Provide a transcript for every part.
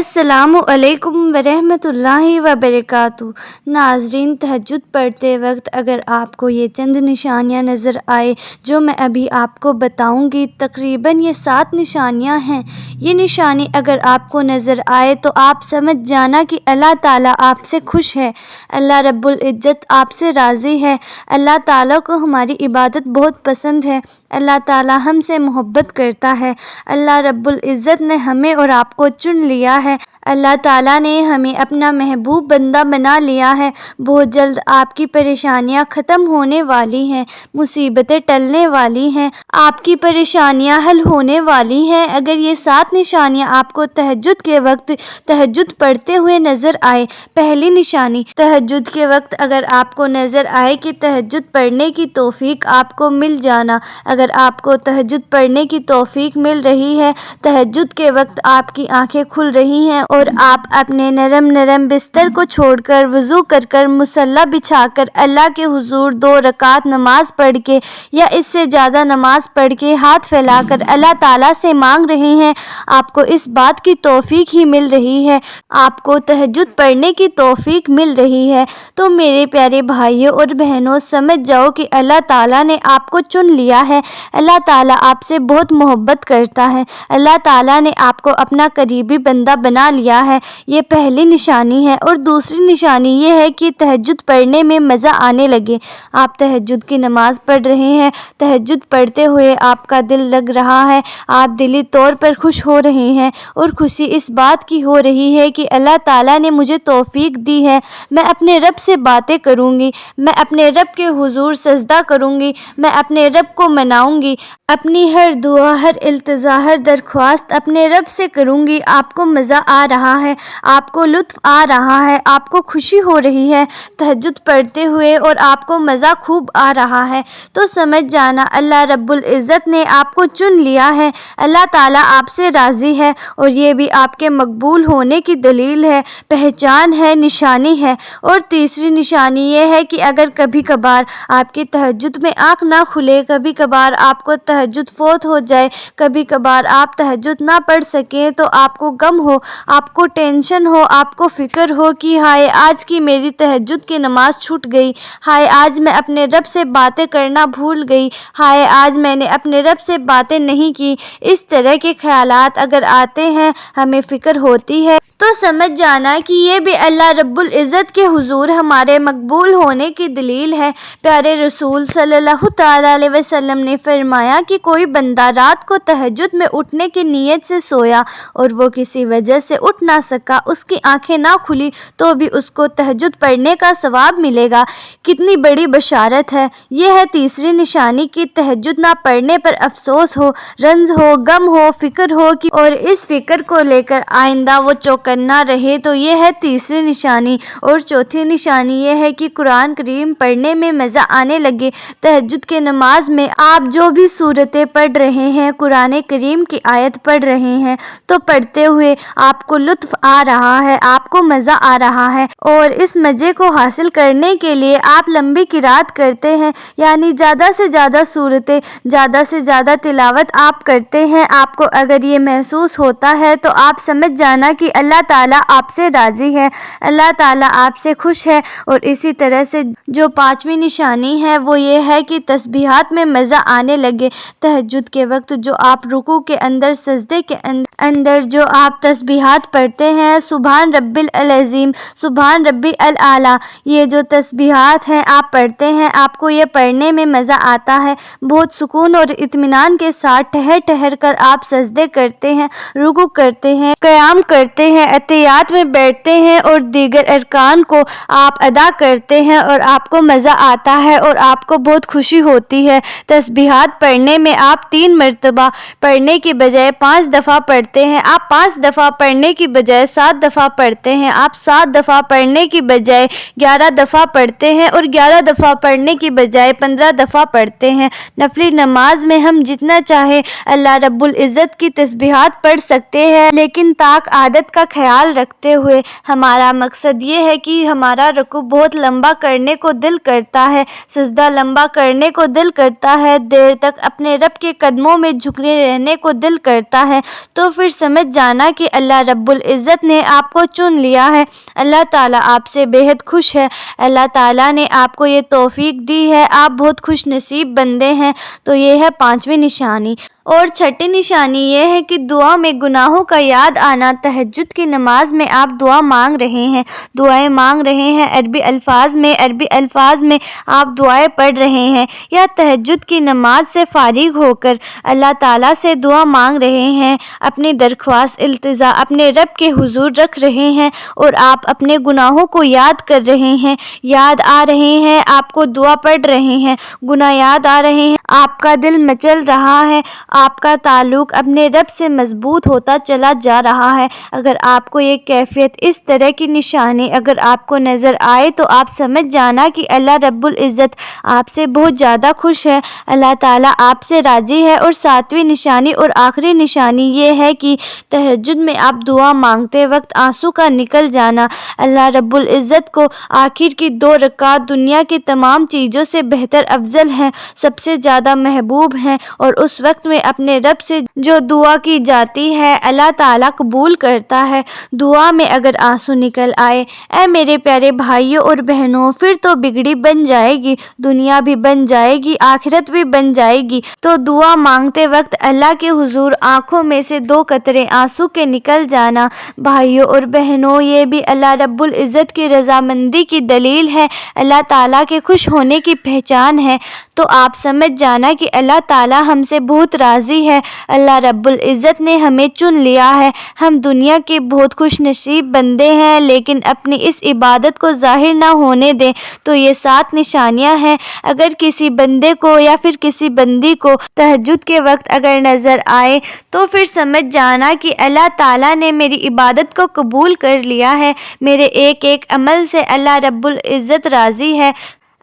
السلام علیکم ورحمۃ اللہ وبرکاتہ۔ ناظرین، تہجد پڑھتے وقت اگر آپ کو یہ چند نشانیاں نظر آئے جو میں ابھی آپ کو بتاؤں گی، تقریباً یہ 7 نشانیاں ہیں۔ یہ نشانی اگر آپ کو نظر آئے تو آپ سمجھ جانا کہ اللہ تعالیٰ آپ سے خوش ہے، اللہ رب العزت آپ سے راضی ہے، اللہ تعالیٰ کو ہماری عبادت بہت پسند ہے، اللہ تعالیٰ ہم سے محبت کرتا ہے، اللہ رب العزت نے ہمیں اور آپ کو چن لیا ہے، اللہ تعالیٰ نے ہمیں اپنا محبوب بندہ بنا لیا ہے۔ بہت جلد آپ کی پریشانیاں ختم ہونے والی ہیں، مصیبتیں ٹلنے والی ہیں، آپ کی پریشانیاں حل ہونے والی ہیں۔ اگر یہ 7 نشانیاں آپ کو تہجد کے وقت تہجد پڑھتے ہوئے نظر آئے، پہلی نشانی، تہجد کے وقت اگر آپ کو نظر آئے کہ تہجد پڑھنے کی توفیق آپ کو مل جانا، اگر آپ کو تہجد پڑھنے کی توفیق مل رہی ہے، تہجد کے وقت آپ کی آنکھیں کھل رہی ہیں اور آپ اپنے نرم بستر کو چھوڑ کر وضو کر مصلی بچھا کر اللہ کے حضور 2 رکعت نماز پڑھ کے یا اس سے زیادہ نماز پڑھ کے ہاتھ پھیلا کر اللہ تعالیٰ سے مانگ رہے ہیں، آپ کو اس بات کی توفیق ہی مل رہی ہے، آپ کو تہجد پڑھنے کی توفیق مل رہی ہے، تو میرے پیارے بھائیوں اور بہنوں، سمجھ جاؤ کہ اللہ تعالیٰ نے آپ کو چن لیا ہے، اللہ تعالیٰ آپ سے بہت محبت کرتا ہے، اللہ تعالیٰ نے آپ کو اپنا قریبی بندہ بنا لیا ہے۔ یہ پہلی نشانی ہے۔ اور دوسری نشانی یہ ہے کہ تہجد پڑھنے میں مزہ آنے لگے۔ آپ تہجد کی نماز پڑھ رہے ہیں، تہجد پڑھتے ہوئے آپ کا دل لگ رہا ہے، آپ دلی طور پر خوش ہو رہے ہیں، اور خوشی اس بات کی ہو رہی ہے کہ اللہ تعالیٰ نے مجھے توفیق دی ہے، میں اپنے رب سے باتیں کروں گی، میں اپنے رب کے حضور سجدہ کروں گی، میں اپنے رب کو مناؤں گی، اپنی ہر دعا، ہر التجا، ہر درخواست اپنے رب سے کروں گی۔ آپ کو مزہ آ رہا ہے، آپ کو لطف آ رہا ہے، آپ کو خوشی ہو رہی ہے تہجد پڑھتے ہوئے، اور آپ کو مزہ خوب آ رہا ہے، تو سمجھ جانا اللہ رب العزت نے آپ کو چن لیا ہے، اللہ تعالیٰ آپ سے راضی ہے، اور یہ بھی آپ کے مقبول ہونے کی دلیل ہے، پہچان ہے، نشانی ہے۔ اور تیسری نشانی یہ ہے کہ اگر کبھی کبھار آپ کی تہجد میں آنکھ نہ کھلے، کبھی کبھار آپ کو تہجد فوت ہو جائے، کبھی کبھار آپ تہجد نہ پڑھ سکیں، تو آپ کو غم ہو، آپ کو ٹینشن ہو، آپ کو فکر ہو کہ ہائے آج کی میری تہجد کی نماز چھوٹ گئی، ہائے آج میں اپنے رب سے باتیں کرنا بھول گئی، ہائے آج میں نے اپنے رب سے باتیں نہیں کی، اس طرح کے خیالات اگر آتے ہیں، ہمیں فکر ہوتی ہے، تو سمجھ جانا کہ یہ بھی اللہ رب العزت کے حضور ہمارے مقبول ہونے کی دلیل ہے۔ پیارے رسول صلی اللہ تعالیٰ علیہ وسلم نے فرمایا کہ کوئی بندہ رات کو تہجد میں اٹھنے کی نیت سے سویا اور وہ کسی وجہ سے اٹھ نہ سکا، اس کی آنکھیں نہ کھلی، تو بھی اس کو تہجد پڑھنے کا ثواب ملے گا۔ کتنی بڑی بشارت ہے۔ یہ ہے تیسری نشانی کہ تہجد نہ پڑھنے پر افسوس ہو، رنج ہو، غم ہو، فکر ہو، اور اس فکر کو لے کر آئندہ وہ چوکنا رہے، تو یہ ہے تیسری نشانی۔ اور چوتھی نشانی یہ ہے کہ قرآن کریم پڑھنے میں مزہ آنے لگے۔ تہجد کے نماز میں آپ جو بھی سورتیں پڑھ رہے ہیں، قرآن کریم کی آیت پڑھ رہے ہیں، تو پڑھتے ہوئے آپ کو لطف آ رہا ہے، آپ کو مزہ آ رہا ہے، اور اس مزے کو حاصل کرنے کے لیے آپ لمبی قرات کرتے ہیں، یعنی زیادہ سے زیادہ سورتیں، زیادہ سے زیادہ تلاوت آپ کرتے ہیں۔ آپ کو اگر یہ محسوس ہوتا ہے تو آپ سمجھ جانا کہ اللہ تعالیٰ آپ سے راضی ہے، اللہ تعالیٰ آپ سے خوش ہے۔ اور اسی طرح سے جو 5ویں نشانی ہے وہ یہ ہے کہ تسبیحات میں مزہ آنے لگے۔ تہجد کے وقت جو آپ رکوع کے اندر، سجدے کے اندر جو آپ تسبیحات پڑھتے ہیں، سبحان ربی العظیم، سبحان ربی الاعلیٰ، یہ جو تسبیحات ہیں آپ پڑھتے ہیں، آپ کو یہ پڑھنے میں مزہ آتا ہے، بہت سکون اور اطمینان کے ساتھ ٹھہر کر آپ سجدے کرتے ہیں، رکوع کرتے ہیں، قیام کرتے ہیں، اتحیات میں بیٹھتے ہیں، اور دیگر ارکان کو آپ ادا کرتے ہیں، اور آپ کو مزہ آتا ہے اور آپ کو بہت خوشی ہوتی ہے۔ تسبیحات پڑھنے میں آپ 3 مرتبہ پڑھنے کی بجائے 5 دفعہ پڑھتے ہیں، آپ 5 دفعہ پڑھنے کی بجائے 7 دفعہ پڑھتے ہیں، آپ 7 دفعہ پڑھنے کی بجائے 11 دفعہ پڑھتے ہیں، اور 11 دفعہ پڑھنے کی بجائے 15 دفعہ پڑھتے ہیں۔ نفلی نماز میں ہم جتنا چاہے اللہ رب العزت کی تسبیحات پڑھ سکتے ہیں، لیکن طاق عادت کا خیال رکھتے ہوئے ہمارا مقصد یہ ہے کہ ہمارا رکوع بہت لمبا کرنے کو دل کرتا ہے، سجدہ لمبا کرنے کو دل کرتا ہے، دیر تک اپنے رب کے قدموں میں جھکے رہنے کو دل کرتا ہے، تو پھر سمجھ جانا کہ اللہ رب العزت نے آپ کو چن لیا ہے۔ اللہ تعالیٰ آپ سے بے حد خوش ہے، اللہ تعالیٰ نے آپ کو یہ توفیق دی ہے، آپ بہت خوش نصیب بندے ہیں۔ تو یہ ہے 5ویں نشانی۔ اور 6ٹھی نشانی یہ ہے کہ دعا میں گناہوں کا یاد آنا۔ تہجد کی نماز میں آپ دعا مانگ رہے ہیں، دعائیں مانگ رہے ہیں، عربی الفاظ میں آپ دعائیں پڑھ رہے ہیں، یا تہجد کی نماز سے فارغ ہو کر اللہ تعالیٰ سے دعا مانگ رہے ہیں، اپنی درخواست التجا اپنے رب کے حضور رکھ رہے ہیں، اور آپ اپنے گناہوں کو یاد کر رہے ہیں، یاد آ رہے ہیں، آپ کو دعا پڑھ رہے ہیں، گناہ یاد آ رہے ہیں، آپ کا دل مچل رہا ہے، آپ کا تعلق اپنے رب سے مضبوط ہوتا چلا جا رہا ہے۔ اگر آپ کو یہ کیفیت، اس طرح کی نشانی اگر آپ کو نظر آئے تو آپ سمجھ جانا کہ اللہ رب العزت آپ سے بہت زیادہ خوش ہے، اللہ تعالیٰ آپ سے راضی ہے۔ اور 7ویں نشانی اور آخری نشانی یہ ہے کہ تہجد میں آپ دعا مانگتے وقت آنسو کا نکل جانا۔ اللہ رب العزت کو آخر کی 2 رکعات دنیا کی تمام چیزوں سے بہتر افضل ہیں، سب سے زیادہ محبوب ہیں، اور اس وقت میں اپنے رب سے جو دعا کی جاتی ہے اللہ تعالیٰ قبول کرتا ہے۔ دعا میں اگر آنسو نکل آئے، اے میرے پیارے بھائیوں اور بہنوں، پھر تو بگڑی بن جائے گی، دنیا بھی بن جائے گی، آخرت بھی بن جائے گی۔ تو دعا مانگتے وقت اللہ کے حضور آنکھوں میں سے 2 قطرے آنسو کے نکل جانا، بھائیوں اور بہنوں، یہ بھی اللہ رب العزت کی رضامندی کی دلیل ہے، اللہ تعالیٰ کے خوش ہونے کی پہچان ہے۔ تو آپ سمجھ جانا کہ اللہ تعالیٰ ہم سے بہت راضی ہے، اللہ رب العزت نے ہمیں چن لیا ہے۔ ہم دنیا کے بہت خوش نصیب بندے ہیں، لیکن اپنی اس عبادت کو ظاہر نہ ہونے دیں۔ تو یہ 7 نشانیاں ہیں۔ اگر کسی بندے کو یا پھر کسی بندی کو تہجد کے وقت اگر نظر آئے تو پھر سمجھ جانا کہ اللہ تعالیٰ نے میری عبادت کو قبول کر لیا ہے، میرے ایک ایک عمل سے اللہ رب العزت راضی ہے۔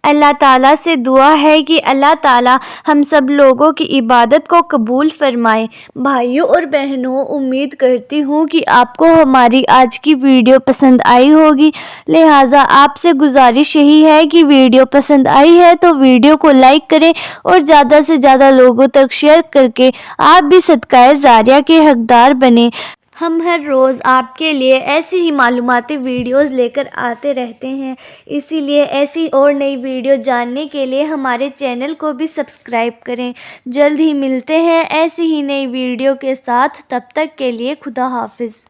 اللہ تعالیٰ سے دعا ہے کہ اللہ تعالیٰ ہم سب لوگوں کی عبادت کو قبول فرمائے۔ بھائیوں اور بہنوں، امید کرتی ہوں کہ آپ کو ہماری آج کی ویڈیو پسند آئی ہوگی، لہٰذا آپ سے گزارش یہی ہے کہ ویڈیو پسند آئی ہے تو ویڈیو کو لائک کریں اور زیادہ سے زیادہ لوگوں تک شیئر کر کے آپ بھی صدقہ جاریہ کے حقدار بنیں۔ ہم ہر روز آپ کے لیے ایسی ہی معلوماتی ویڈیوز لے کر آتے رہتے ہیں، اسی لیے ایسی اور نئی ویڈیو جاننے کے لیے ہمارے چینل کو بھی سبسکرائب کریں۔ جلد ہی ملتے ہیں ایسی ہی نئی ویڈیو کے ساتھ، تب تک کے لیے خدا حافظ۔